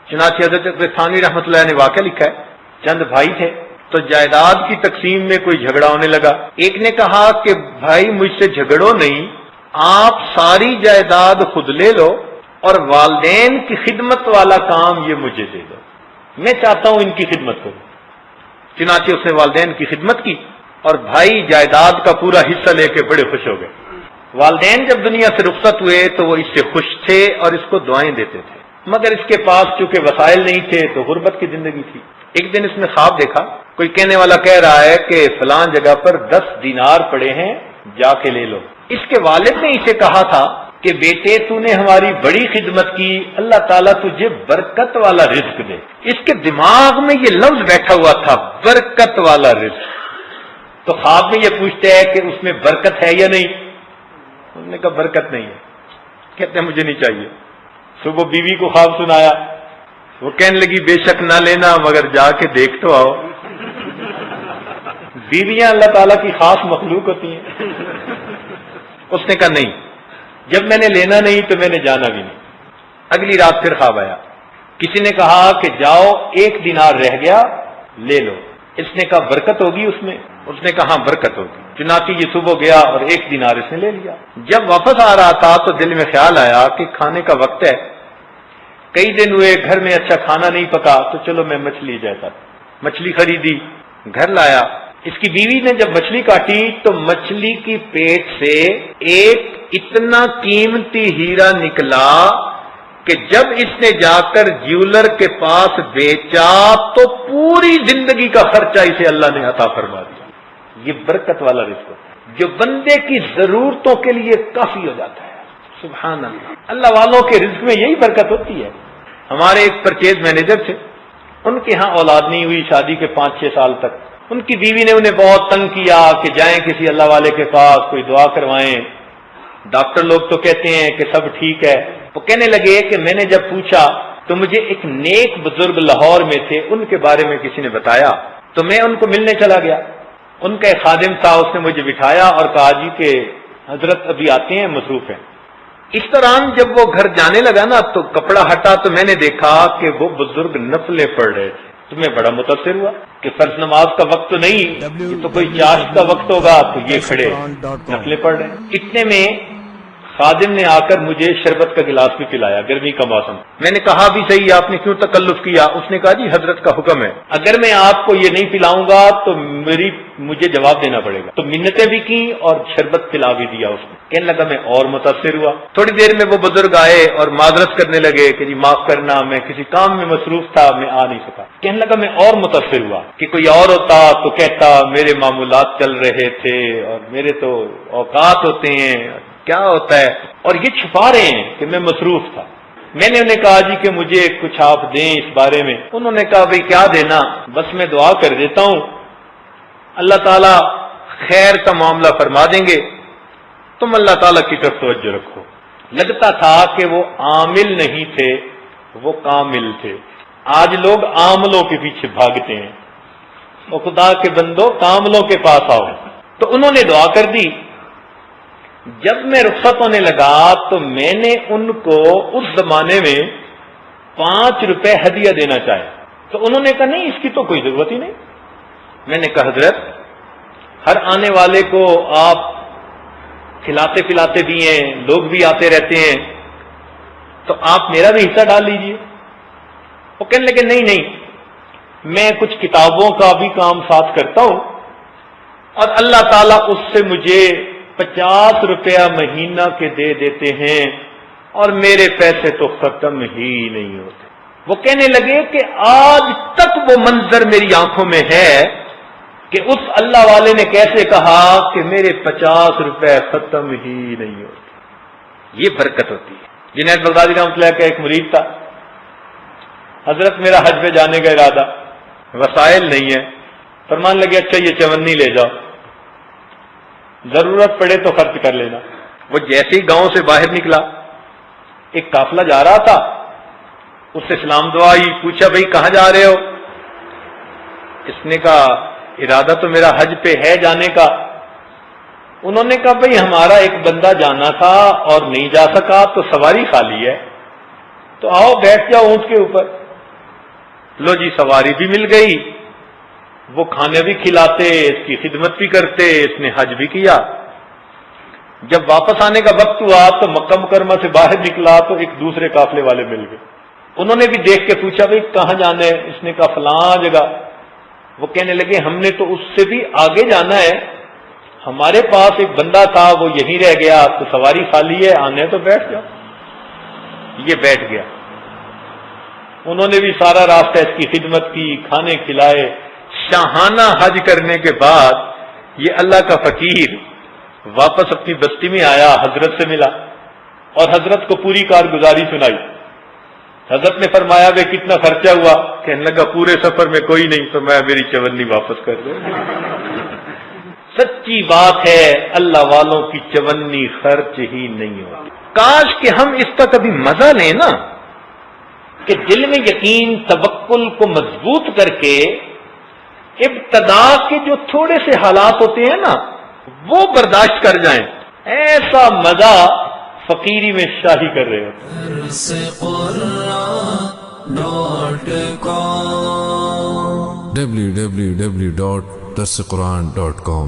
چنانچہ حضرت ثانی رحمۃ اللہ نے واقعہ لکھا ہے، چند بھائی تھے تو جائیداد کی تقسیم میں کوئی جھگڑا ہونے لگا۔ ایک نے کہا کہ بھائی مجھ سے جھگڑو نہیں، آپ ساری جائیداد خود لے لو اور والدین کی خدمت والا کام یہ مجھے دے دو، میں چاہتا ہوں ان کی خدمت کروں۔ چنانچہ اس نے والدین کی خدمت کی اور بھائی جائیداد کا پورا حصہ لے کے بڑے خوش ہو گئے۔ والدین جب دنیا سے رخصت ہوئے تو وہ اس سے خوش تھے اور اس کو دعائیں دیتے تھے، مگر اس کے پاس چونکہ وسائل نہیں تھے تو غربت کی زندگی تھی۔ ایک دن اس نے خواب دیکھا، کوئی کہنے والا کہہ رہا ہے کہ فلاں جگہ پر 10 دینار پڑے ہیں، جا کے لے لو۔ اس کے والد نے اسے کہا تھا کہ بیٹے تو نے ہماری بڑی خدمت کی، اللہ تعالیٰ تجھے برکت والا رزق دے۔ اس کے دماغ میں یہ لفظ بیٹھا ہوا تھا، برکت والا رزق۔ تو خواب میں یہ پوچھتے ہیں کہ اس میں برکت ہے یا نہیں؟ انہوں نے کہا برکت نہیں ہے۔ کہتے ہیں مجھے نہیں چاہیے۔ صبح بیوی کو خواب سنایا، وہ کہنے لگی بے شک نہ لینا مگر جا کے دیکھ تو آؤ۔ بیویاں اللہ تعالیٰ کی خاص مخلوق ہوتی ہیں۔ اس نے کہا نہیں، جب میں نے لینا نہیں تو میں نے جانا بھی نہیں۔ اگلی رات پھر خواب آیا، کسی نے کہا کہ جاؤ 1 دینار رہ گیا لے لو۔ اس نے کہا برکت ہوگی اس میں؟ اس نے کہا ہاں برکت ہوگی۔ چنانچہ یہ صبح گیا اور 1 دینار اس نے لے لیا۔ جب واپس آ رہا تھا تو دل میں خیال آیا کہ کھانے کا وقت ہے، کئی دن ہوئے گھر میں اچھا کھانا نہیں پکا، تو چلو میں مچھلی جاتا۔ مچھلی خریدی، گھر لایا۔ اس کی بیوی نے جب مچھلی کاٹی تو مچھلی کی پیٹ سے ایک اتنا قیمتی ہیرا نکلا کہ جب اس نے جا کر جیولر کے پاس بیچا تو پوری زندگی کا خرچہ اسے اللہ نے عطا فرما دیا۔ یہ برکت والا رزق ہے جو بندے کی ضرورتوں کے لیے کافی ہو جاتا ہے۔ سبحان اللہ، اللہ والوں کے رزق میں یہی برکت ہوتی ہے۔ ہمارے ایک پرچیز مینیجر تھے، ان کے ہاں اولاد نہیں ہوئی شادی کے 5-6 سال تک۔ ان کی بیوی نے انہیں بہت تنگ کیا کہ جائیں کسی اللہ والے کے پاس، کوئی دعا کروائیں۔ ڈاکٹر لوگ تو کہتے ہیں کہ سب ٹھیک ہے۔ وہ کہنے لگے کہ میں نے جب پوچھا تو مجھے ایک نیک بزرگ لاہور میں تھے، ان کے بارے میں کسی نے بتایا، تو میں ان کو ملنے چلا گیا۔ ان کا ایک خادم تھا، اس نے مجھے بٹھایا اور کہا جی کہ حضرت ابھی آتے ہیں، مصروف ہیں۔ اس دوران جب وہ گھر جانے لگا نا تو کپڑا ہٹا تو میں نے دیکھا کہ وہ بزرگ نفلیں پڑھ رہے تھے۔ تو میں بڑا متاثر ہوا کہ فرض نماز کا وقت تو نہیں، یہ تو کوئی چاشت کا وقت ہوگا، تو یہ کھڑے نفلیں پڑھ رہے ہیں۔ اتنے میں خادم نے آ کر مجھے شربت کا گلاس بھی پلایا، گرمی کا موسم۔ میں نے کہا بھی صحیح، آپ نے کیوں تکلف کیا؟ اس نے کہا جی حضرت کا حکم ہے، اگر میں آپ کو یہ نہیں پلاؤں گا تو مجھے جواب دینا پڑے گا۔ تو منتیں بھی کی اور شربت پلا بھی دیا اس نے۔ کہنے لگا میں اور متاثر ہوا۔ تھوڑی دیر میں وہ بزرگ آئے اور معذرت کرنے لگے کہ جی معاف کرنا، میں کسی کام میں مصروف تھا، میں آ نہیں سکا۔ کہنے لگا میں اور متاثر ہوا کہ کوئی اور ہوتا تو کہتا میرے معمولات چل رہے تھے اور میرے تو اوقات ہوتے ہیں، کیا ہوتا ہے، اور یہ چھپا رہے ہیں کہ میں مصروف تھا۔ میں نے انہیں کہا جی کہ مجھے کچھ آپ دیں اس بارے میں۔ انہوں نے کہا بھئی کیا دینا، بس میں دعا کر دیتا ہوں، اللہ تعالیٰ خیر کا معاملہ فرما دیں گے، تم اللہ تعالیٰ کی طرف توجہ رکھو۔ لگتا تھا کہ وہ عامل نہیں تھے، وہ کامل تھے۔ آج لوگ عاملوں کے پیچھے بھاگتے ہیں، اور خدا کے بندو کاملوں کے پاس آؤ۔ تو انہوں نے دعا کر دی۔ جب میں رخصت ہونے لگا تو میں نے ان کو اس زمانے میں 5 روپے ہدیہ دینا چاہے، تو انہوں نے کہا نہیں اس کی تو کوئی ضرورت ہی نہیں۔ میں نے کہا حضرت ہر آنے والے کو آپ کھلاتے پلاتے بھی ہیں، لوگ بھی آتے رہتے ہیں، تو آپ میرا بھی حصہ ڈال لیجئے۔ وہ کہنے لگے نہیں، میں کچھ کتابوں کا بھی کام ساتھ کرتا ہوں اور اللہ تعالیٰ اس سے مجھے 50 روپیہ مہینہ کے دے دیتے ہیں اور میرے پیسے تو ختم ہی نہیں ہوتے۔ وہ کہنے لگے کہ آج تک وہ منظر میری آنکھوں میں ہے کہ اس اللہ والے نے کیسے کہا کہ میرے 50 روپے ختم ہی نہیں ہوتے۔ یہ برکت ہوتی ہے۔ جنید بغدادی رحمۃ اللہ کا ایک مرید تھا، حضرت میرا حج پہ جانے کا ارادہ، وسائل نہیں ہے، فرمان لگے اچھا یہ چونی لے جاؤ، ضرورت پڑے تو خرچ کر لینا۔ وہ جیسے ہی گاؤں سے باہر نکلا، ایک قافلہ جا رہا تھا، اس سے سلام دعا ہی، پوچھا بھئی کہاں جا رہے ہو؟ اس نے کہا ارادہ تو میرا حج پہ ہے جانے کا۔ انہوں نے کہا بھئی ہمارا ایک بندہ جانا تھا اور نہیں جا سکا تو سواری خالی ہے، تو آؤ بیٹھ جاؤ اونٹ کے اوپر۔ لو جی سواری بھی مل گئی، وہ کھانے بھی کھلاتے، اس کی خدمت بھی کرتے، اس نے حج بھی کیا۔ جب واپس آنے کا وقت ہوا تو مکہ مکرمہ سے باہر نکلا تو ایک دوسرے قافلے والے مل گئے، انہوں نے بھی دیکھ کے پوچھا بھائی کہاں جانا ہے؟ اس نے کہا فلاں جگہ۔ وہ کہنے لگے ہم نے تو اس سے بھی آگے جانا ہے، ہمارے پاس ایک بندہ تھا وہ یہیں رہ گیا، تو سواری خالی ہے، آنے تو بیٹھ جاؤ۔ یہ بیٹھ گیا، انہوں نے بھی سارا راستہ اس کی خدمت کی، کھانے کھلائے۔ شاہانہ حج کرنے کے بعد یہ اللہ کا فقیر واپس اپنی بستی میں آیا، حضرت سے ملا اور حضرت کو پوری کارگزاری سنائی۔ حضرت نے فرمایا بھائی کتنا خرچہ ہوا؟ کہنے لگا پورے سفر میں کوئی نہیں، تو میں میری چونی واپس کر دوں۔ سچی بات ہے، اللہ والوں کی چونی خرچ ہی نہیں ہوتی۔ کاش کہ ہم اس کا کبھی مزہ لیں نا، کہ دل میں یقین توکل کو مضبوط کر کے ابتدا کے جو تھوڑے سے حالات ہوتے ہیں نا وہ برداشت کر جائیں، ایسا مزہ فقیری میں شاہی کر رہے ہوتے www.darsequran.com